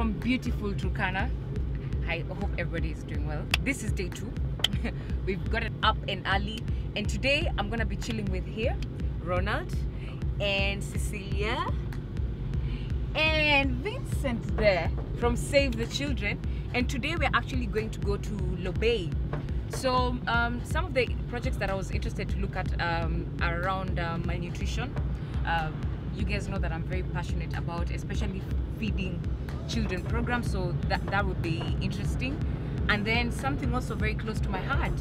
from beautiful Turkana. I hope everybody is doing well. This is day 2. We've got it up and early, and today I'm gonna be chilling with here Ronald and Cecilia and Vincent there from Save the Children. And today we're actually going to go to Lobey. So some of the projects that I was interested to look at are around malnutrition. You guys know that I'm very passionate about especially feeding children programs, so that would be interesting. And then something also very close to my heart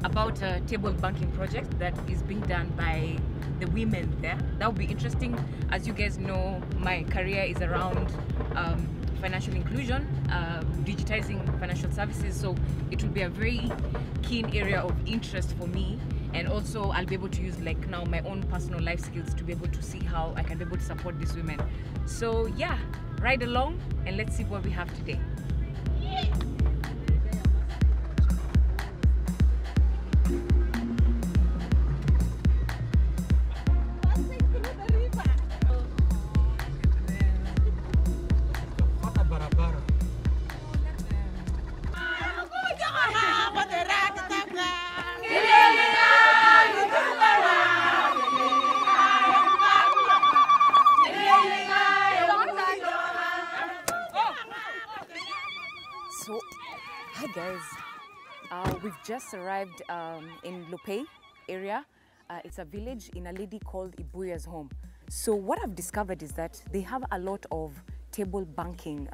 about a table banking project that is being done by the women there. That would be interesting. As you guys know, my career is around financial inclusion, digitizing financial services, so it will be a very keen area of interest for me. And also I'll be able to use like now my own personal life skills to be able to see how I can be able to support these women. So yeah, ride along and let's see what we have today. So, hi guys, we've just arrived in Lopey area. It's a village in a lady called Ibuya's home. So what I've discovered is that they have a lot of table banking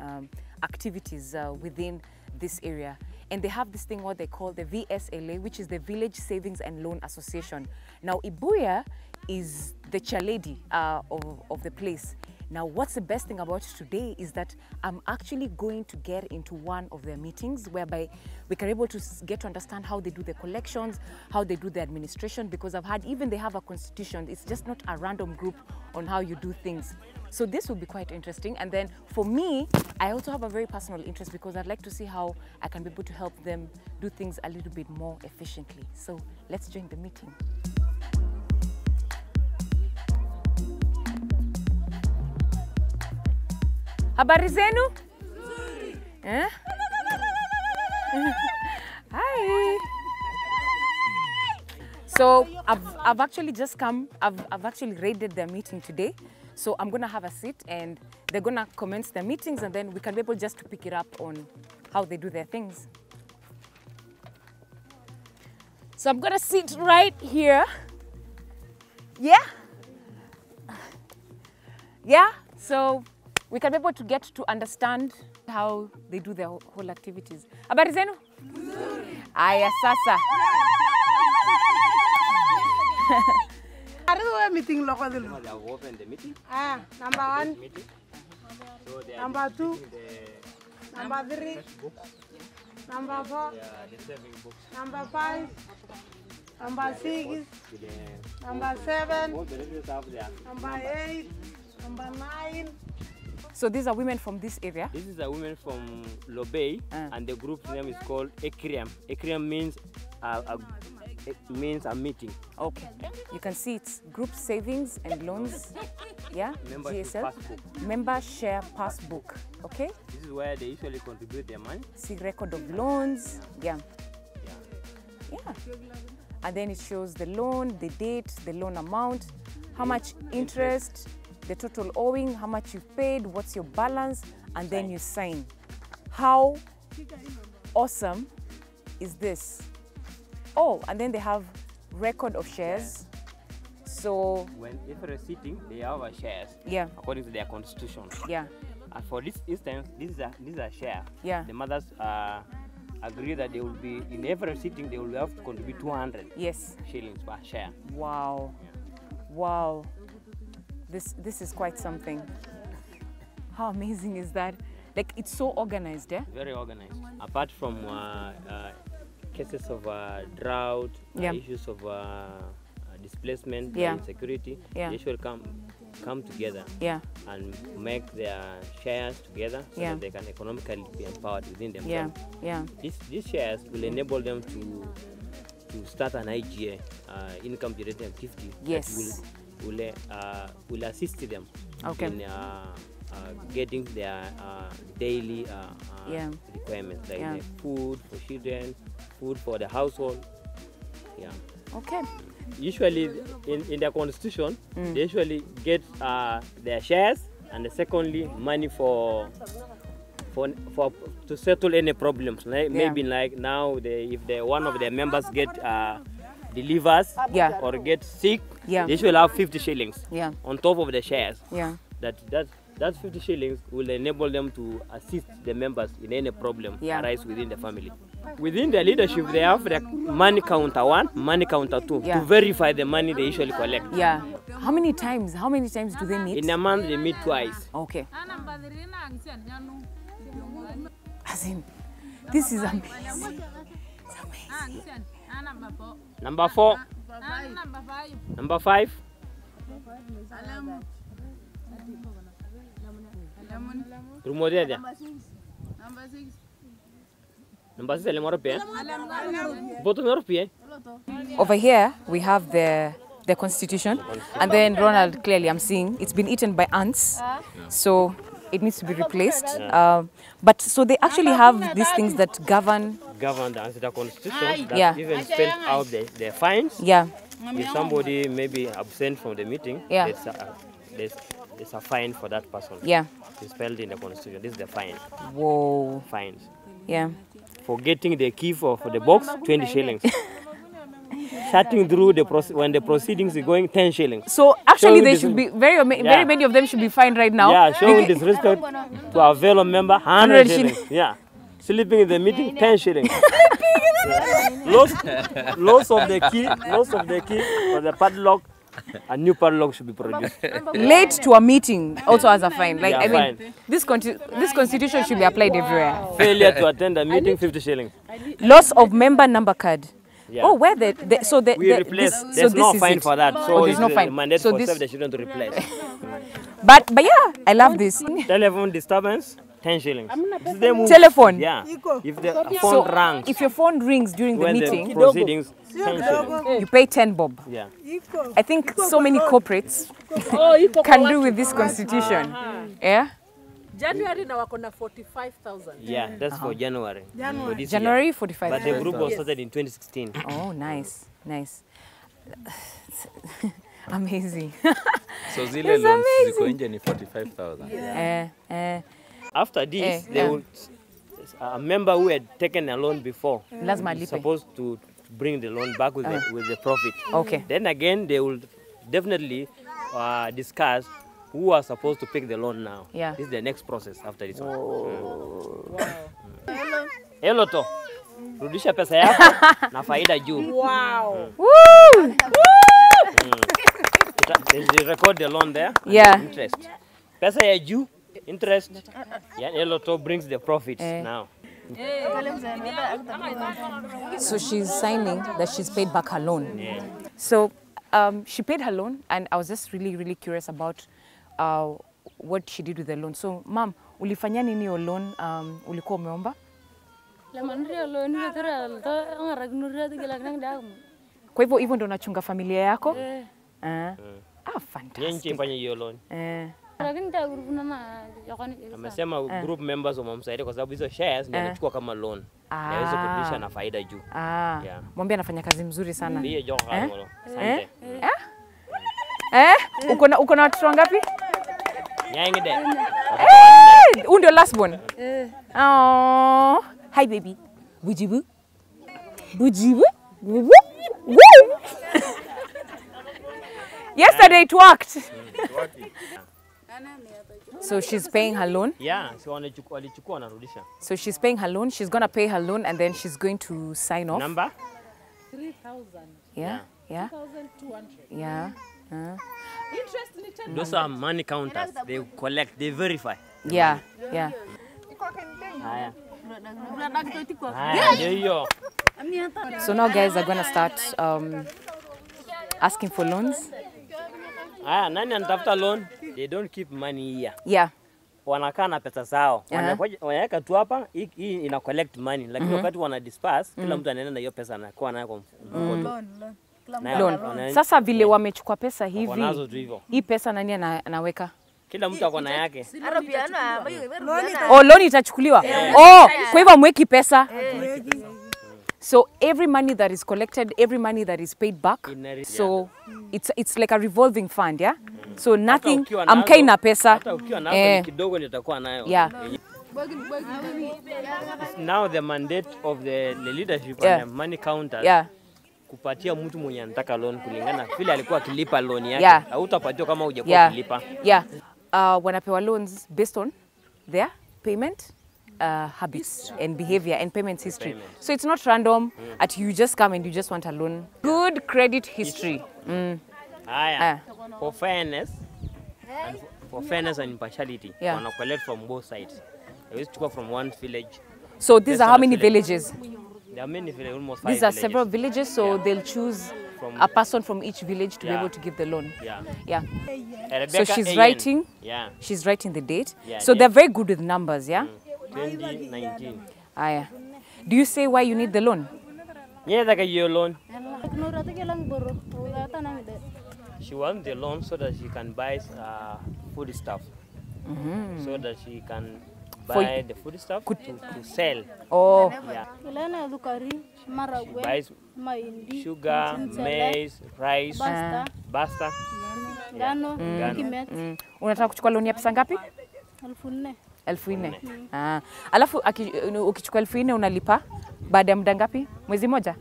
activities within this area. And they have this thing what they call the VSLA, which is the Village Savings and Loan Association. Now Ibuya is the chairlady of the place. Now, what's the best thing about today is that I'm actually going to get into one of their meetings whereby we can be able to get to understand how they do the collections, how they do the administration, because I've heard even they have a constitution. It's just not a random group on how you do things. So this will be quite interesting. And then for me, I also have a very personal interest because I'd like to see how I can be able to help them do things a little bit more efficiently. So let's join the meeting. Habari zenu? Eh? Hi. So I've actually just come. I've actually raided their meeting today. So I'm gonna have a seat and they're gonna commence their meetings, and then we can be able just to pick it up on how they do their things. So I'm gonna sit right here. Yeah? Yeah? So we can be able to get to understand how they do their whole activities. Habari zenu? Aya sasa. Meeting local. They have opened the meeting. Number 1, So they are number 2, the number 3, books. number 4, The saving books. number 5, number 6, To the number 7, all the reviews have there. number 8, number 9. So these are women from this area. This is a woman from Lobey, and the group's name is called Ekriam. Ekriam means a meeting. Okay. You can see it's group savings and loans. Yeah. Membership GSL. passbook. Member share passbook. Okay. This is where they usually contribute their money. See record of loans. Yeah. Yeah. Yeah. And then it shows the loan, the date, the loan amount, how much interest, the total owing, how much you've paid, what's your balance, and then you sign. How awesome is this? Oh, and then they have record of shares. So If they're sitting, they have a shares. yeah, According to their constitution. yeah, And for this instance, this is a share. yeah. The mothers agree that they will be in every sitting. They will have to contribute 200 Yes. shillings per share. Wow. Wow. This is quite something. How amazing is that? Like, it's so organized, yeah? Very organized. Apart from cases of drought, Yeah. issues of displacement, Yeah. insecurity, Yeah. they should come together Yeah, and make their shares together so Yeah. that they can economically be empowered within yeah, themselves. yeah. These shares will enable them to start an IGA, income generating activity. Yes. That will assist them Okay. in getting their daily requirements, like the food for children, food for the household. Yeah. Okay. Usually in their constitution, they usually get their shares, and secondly money for to settle any problems. Like maybe like now if one of their members get delivers or get sick, they should have 50 shillings on top of the shares. Yeah. That 50 shillings will enable them to assist the members in any problem arise within the family. Within the leadership, they have the money counter 1, money counter 2 to verify the money they usually collect. Yeah. How many times do they meet? In a month, they meet twice. Okay. Azim, this is amazing. It's amazing. Number 4. Number 5. Number 6 Over here we have the constitution, and then Ronald, clearly I'm seeing it's been eaten by ants, so it needs to be replaced. But so they actually have these things that govern the constitution that even spell out the fines. Yeah. If somebody maybe absent from the meeting, there's a fine for that person. Yeah. It's spelled in the constitution. This is the fine. Whoa. Fines. Yeah. For getting the key for the box, 20 shillings. Shutting through when the proceedings are going, 10 shillings. So actually they should be very many of them should be fined right now. Yeah, showing disrespect to our fellow member, 100 shillings. Yeah. Sleeping in the meeting, 10 shillings. Loss of the key for the padlock. A new padlock should be produced. Late to a meeting also has a fine. Like I mean, this constitution should be applied everywhere. Failure to attend a meeting, 50 shillings. Loss of member number card. Yeah. Oh, where we replace. There's no fine for that. So there's no fine. Mandate for the children to replace. But yeah, I love this. Telephone disturbance, 10 shillings. Telephone. Yeah. If the phone rings. If your phone rings during the meeting, the proceedings, 10 shillings. You pay 10 bob. Yeah. I think so many corporates can do with this constitution. Yeah. January now we're 45,000. Yeah, that's for January. January 45,000. But the group was started in 2016. Oh, nice. Amazing. So zile loans ziko nje ni 45,000. After this, a member who had taken a loan before is supposed to bring the loan back with the profit. Okay. Then again, they will definitely discuss who are supposed to pick the loan now. Yeah. This is the next process after this one. Wow. To. Rudisha pesa yako na faida juu. Wow. Woo! They record the loan there. Yeah. Interest. Pesa ya juu, interest. Yeah, to brings the profits now. So she's signing that she's paid back her loan. Yeah. So she paid her loan, and I was just really curious about what she did with the loan. So, ma'am, ulifanya nini your loan ulikuwa umeomba? Kwa hivyo ndo unachunga familia yako? Fantastic. Amesema group members wamemsaidia kwa sababu hizo shares ndio anachukua kama loan. Naweza kurudisha na faida juu. Mwambie anafanya kazi mzuri sana. Ndiye joka ngolo. Asante. Uko na watoto wangapi? Nyangide. Huyu ndio last born. Oh, hi baby. Bujibu. Yesterday it worked. So she's paying her loan. Yeah, so walichukua narudisha. So she's paying her loan. She's gonna pay her loan, and then she's going to sign off. Number? 3,000. Yeah. 2,200. Yeah. Interest ni 10. Those are money counters. They collect, they verify. Yeah. So now guys are gonna start asking for loans. Nani anatafuta loan? They don't keep money here. Yeah. Wanakaa na pesa zao. Wanaweka tu hapa, hii ina collect money. Lakini wakati wana disperse, kila mtu anaenda na hiyo pesa anakuwa nayo kwa mfuko. Loan. Sasa vile wamechukua pesa hivi. Wanazo tu hivyo. Hii pesa nani anaweka? Kila mtu ako na yake. Oh, loan itachukuliwa. Oh, kwa hivyo mweki pesa. So every money that is collected, every money that is paid back. So it's like a revolving fund, yeah? So nothing, amkai na pesa. Hata ukiwa nazo kidogo nitakuwa nayo. Yeah. Now the mandate of the leadership and the money counters. Yeah. Kupatia mtu mwenye anataka loan kulingana vile alikuwa akilipa loan yake. Yeah. Hautapatiwa kama hujakuwa ukilipa. Yeah. Wanapewa loans based on their payment habits and behavior and payment history. So it's not random at you just come and you just want a loan. Good credit history. For fairness and for fairness and impartiality, wana collect from both sides. They used to go from one village. So these are how many villages? There are many villages, almost 5 These are villages. several villages, so they'll choose a person from each village to be able to give the loan. Yeah. So she's writing. Yeah. She's writing the date. So they're very good with numbers, yeah? 2019. Do you say why you need the loan? Yeah, like a year loan. She wants the loan so that she can buy food stuff. So that she can buy the food stuff to sell. Oh. Yeah. She buys sugar, maize, rice, basta. Unataka kuchukua loan ya pesa ngapi? 4,000. Alafu ukichukua 4,000 unalipa baada ya muda ngapi? Mwezi moja?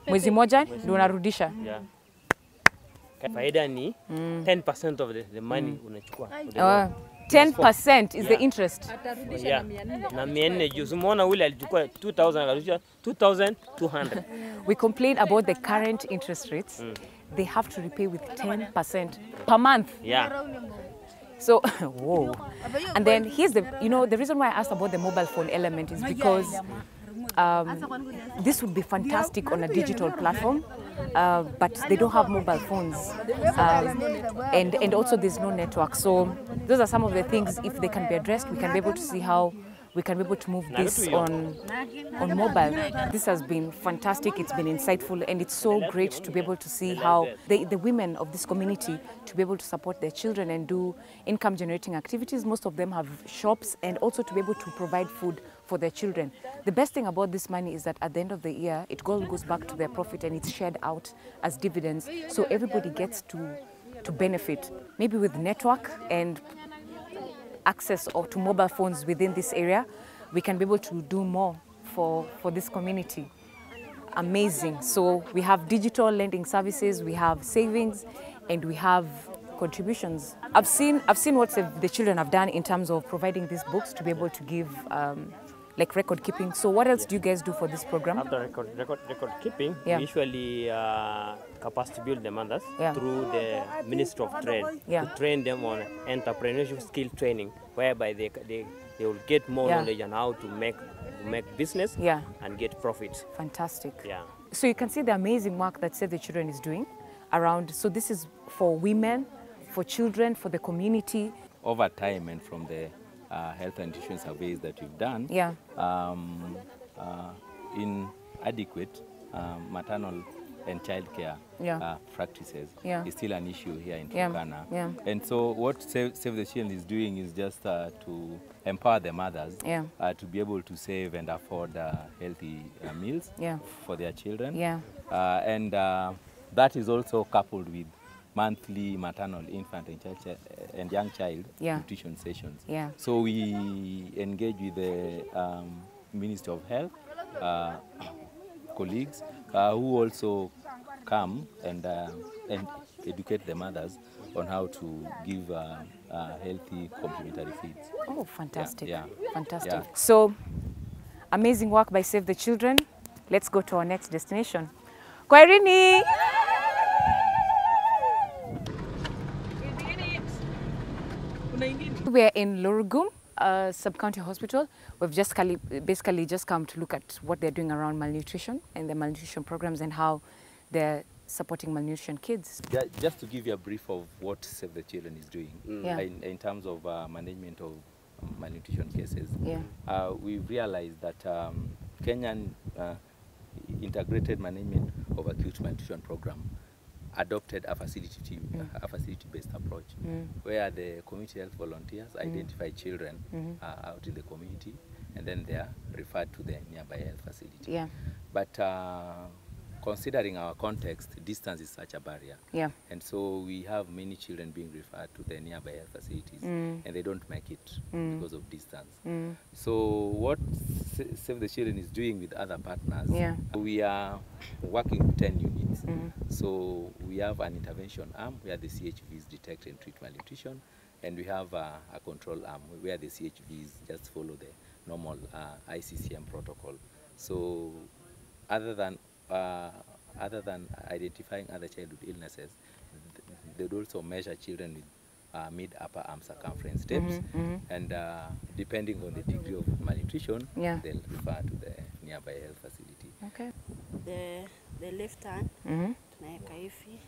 Mwezi moja ndio unarudisha. Yeah. Faida ni 10% of the money unachukua. 10% is the interest. Yeah. Na 400 juu umeona ule alichukua 2,000 akarudisha 2,200. We complain about the current interest rates. They have to repay with 10% per month. Yeah. So, whoa. And then here's the, the reason why I asked about the mobile phone element is because this would be fantastic on a digital platform, but they don't have mobile phones. And also there's no network. So those are some of the things, if they can be addressed, we can be able to see how we can be able to move this on mobile. This has been fantastic, it's been insightful, and it's so great to be able to see how the women of this community to be able to support their children and do income generating activities. Most of them have shops, and also to be able to provide food for their children. The best thing about this money is that at the end of the year, it all goes back to their profit and it's shared out as dividends. So everybody gets to benefit, maybe with network and access to mobile phones within this area. We can be able to do more for this community. Amazing. So we have digital lending services, we have savings, and we have contributions. I've seen what the children have done in terms of providing these books to be able to give like record keeping. So what else do you guys do for this program? After record keeping, we usually capacity build the mothers through the Ministry of Trade to train them on entrepreneurship skill training, whereby they will get more knowledge on how to make business and get profit. Fantastic. Yeah. So you can see the amazing work that Save the Children is doing around. So this is for women, for children, for the community. Over time and from the health and nutrition surveys that we've done, inadequate maternal and childcare practices is still an issue here in Turkana. And so what Save the Children is doing is just to empower the mothers to be able to save and afford healthy meals for their children. And that is also coupled with monthly maternal, infant, and young child nutrition sessions. So we engage with the Ministry of Health colleagues who also come and educate the mothers on how to give healthy complementary feeds. Oh, fantastic. Fantastic. So, amazing work by Save the Children. Let's go to our next destination. Kwairini! We are in Lorugum Sub-County Hospital. We've just basically just come to look at what they're doing around malnutrition and the malnutrition programs and how they're supporting malnutrition kids. Just to give you a brief of what Save the Children is doing in terms of management of malnutrition cases. We've realized that Kenyan integrated management of acute malnutrition program adopted a facility-based approach, where the community health volunteers identify children out in the community, and then they are referred to the nearby health facility. Yeah. But considering our context, distance is such a barrier. Yeah. And so we have many children being referred to the nearby health facilities, and they don't make it because of distance. So what Save the Children is doing with other partners, we are working with 10 units. So we have an intervention arm where the CHVs detect and treat malnutrition, and we have a control arm where the CHVs just follow the normal ICCM protocol. So other than identifying other childhood illnesses, they would also measure children with mid-upper arm circumference steps, and depending on the degree of malnutrition, they'll refer to the nearby health facility. Okay. The left hand, tunaweka hivi,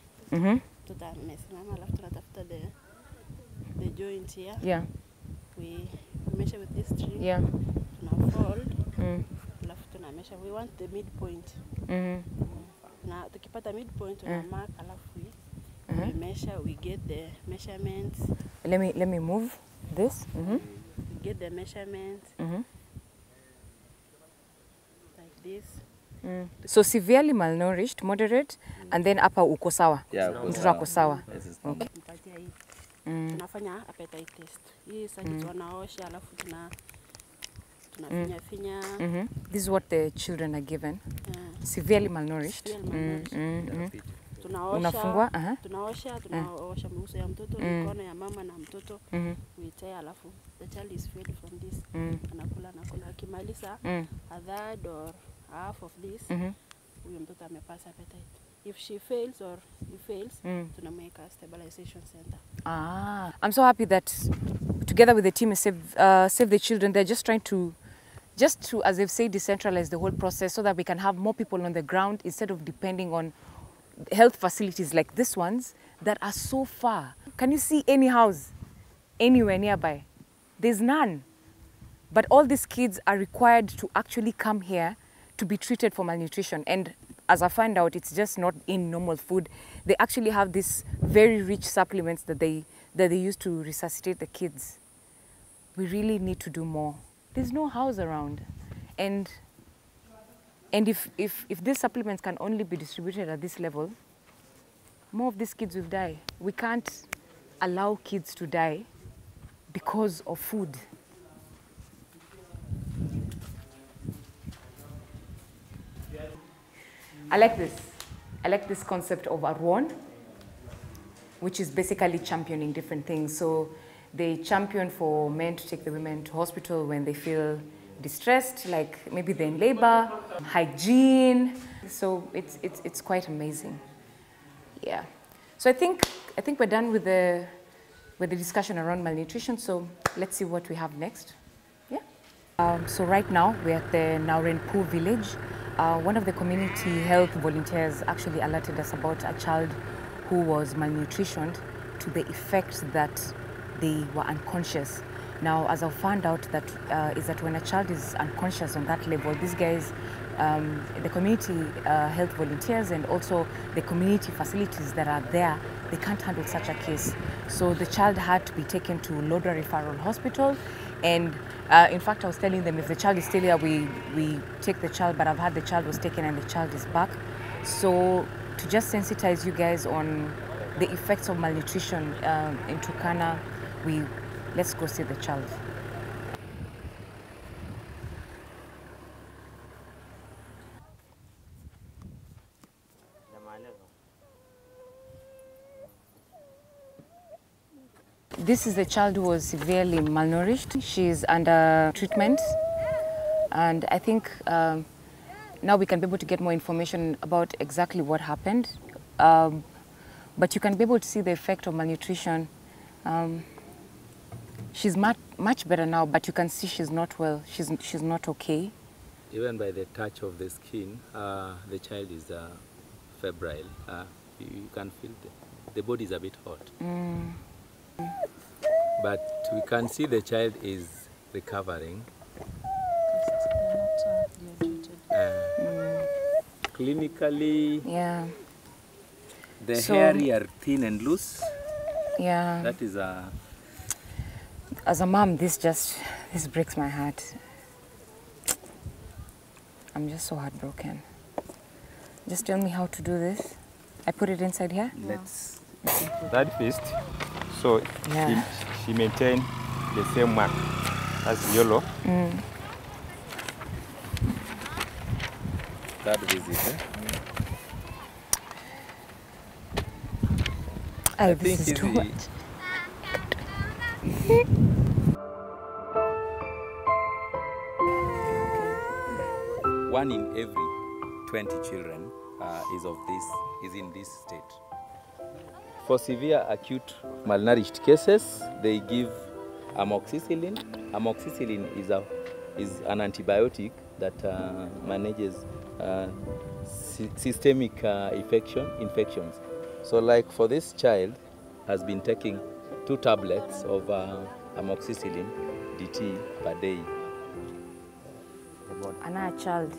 tutamesimama, alafu tunatafuta the joint here. Yeah. We measure with this string. Yeah. Tuna fold. Alafu tuna measure. We want the midpoint. Na tukipata midpoint tuna mark, alafu we measure. We get the measurements. Let me move this. We get the measurements. Like this. So severely malnourished, moderate, and then upper uko sawa. Mtoto ako sawa. Okay. Mpatia hii. Tunafanya appetite test. Hii sasa tunaosha, alafu tunafinya. This is what the children are given. Severely malnourished. Tunaosha, tunaosha mguso ya mtoto, mikono ya mama na mtoto. Uitea, alafu the child is fed from this. Anakula. Akimaliza a third or half of this, huyo mtoto amepass appetite. If she fails or he fails, tunamweka stabilization center. I'm so happy that together with the team Save the Children, they're just trying to, as they've said, decentralize the whole process so that we can have more people on the ground instead of depending on health facilities like this ones that are so far. Can you see any house anywhere nearby? There's none. But all these kids are required to actually come here to be treated for malnutrition. And as I find out, it's just not in normal food. They actually have these very rich supplements that they use to resuscitate the kids. We really need to do more. There's no house around. And if these supplements can only be distributed at this level, more of these kids will die. We can't allow kids to die because of food. I like this. I like this concept of Arwon, which is basically championing different things. So they champion for men to take the women to hospital when they feel distressed, like maybe they're in labor, hygiene. So it's quite amazing. Yeah. So I think we're done with the discussion around malnutrition. So let's see what we have next. Yeah. So right now we're at the Naurenpu village. One of the community health volunteers actually alerted us about a child who was malnutritioned to the effect that they were unconscious. Now, as I found out, is that when a child is unconscious on that level, these guys, the community health volunteers and also the community facilities that are there, they can't handle such a case. So the child had to be taken to Lodra Referral Hospital. And in fact, I was telling them if the child is still here, we take the child, but I've had the child was taken and the child is back. So to just sensitize you guys on the effects of malnutrition in Turkana, let's go see the child. This is the child who was severely malnourished. She's under treatment, and I think now we can be able to get more information about exactly what happened. But you can be able to see the effect of malnutrition. She's much better now, but you can see she's not well. She's not okay. Even by the touch of the skin, the child is febrile. You can feel the body is a bit hot. But we can see the child is recovering. Clinically, The So- hairy are thin and loose. Yeah. That is a... As a mom, this breaks my heart. I'm just so heartbroken. Just tell me how to do this. I put it inside here? Let's... That fist, so Yeah. she maintained the same mark as yellow. That visit, eh? Oh, think this is too easy. much. One in every 20 children is in this state. For severe acute malnourished cases, they give amoxicillin. Amoxicillin is an antibiotic that manages systemic infections. So like for this child, has been taking 2 tablets of amoxicillin DT per day. Another child.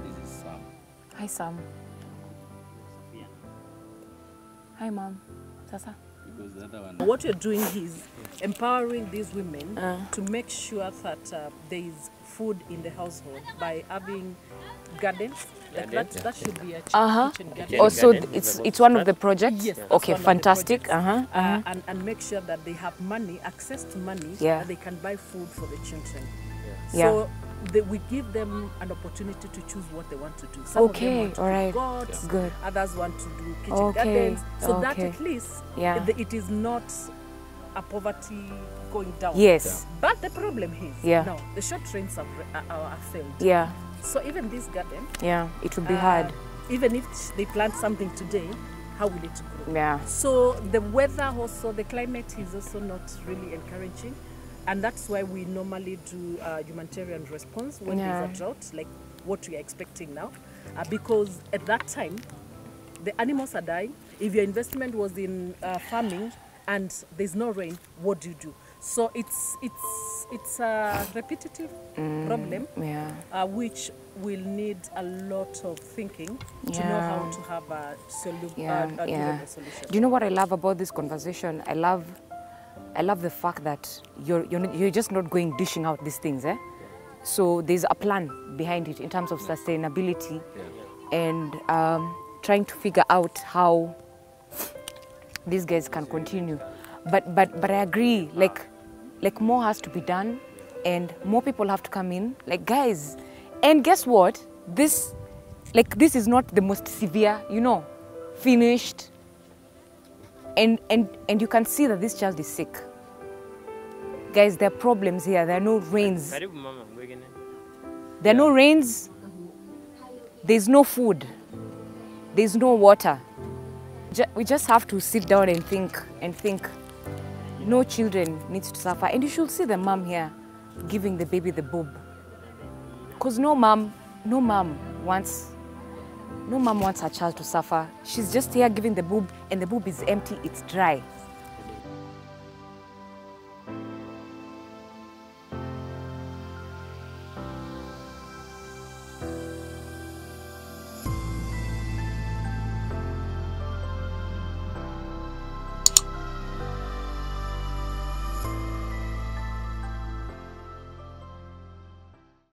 This is Sam. Hi, Sam. Hi, Mom. Sasa. Because the other one... What you're doing is empowering these women to make sure that there is food in the household by having gardens. Like that should be a kitchen garden. Also, garden is it's one of the projects? Yes, that's Okay, one of the fantastic. projects. And make sure that they have money, access to money, Yeah. that they can buy food for the children. Yeah. So we give them an opportunity to choose what they want to do. Some of them Okay, want to all do right. goats, Good. others want to do kitchen Okay, gardens. So that okay. at least Yeah. it is not a poverty going down. Yes. But the problem is, Yeah. now the short trains are failed. Yeah, So even this garden, yeah. It would be hard. even if they plant something today, how will it grow? Yeah. So the weather also, the climate is also not really encouraging. And that's why we normally do humanitarian response when there's a drought, like what we are expecting now. Because at that time, the animals are dying. If your investment was in farming and there's no rain, what do? So it's a repetitive problem, Yeah. which will need a lot of thinking to know Yeah. how to have a Yeah, durable solution. Do you know what I love about this conversation? I love the fact that you're just not going dishing out these things, eh? So there's a plan behind it in terms of sustainability and trying to figure out how these guys can continue. But I agree, like more has to be done and more people have to come in. Like guys, and guess what? This is not the most severe, finished. And you can see that this child is sick. Guys, there are problems here. There are no rains. There are no rains. There's no food. There's no water. We just have to sit down and think. No children needs to suffer. And you should see the mom here giving the baby the boob. Because no mom wants her child to suffer. She's just here giving the boob and the boob is empty, it's dry.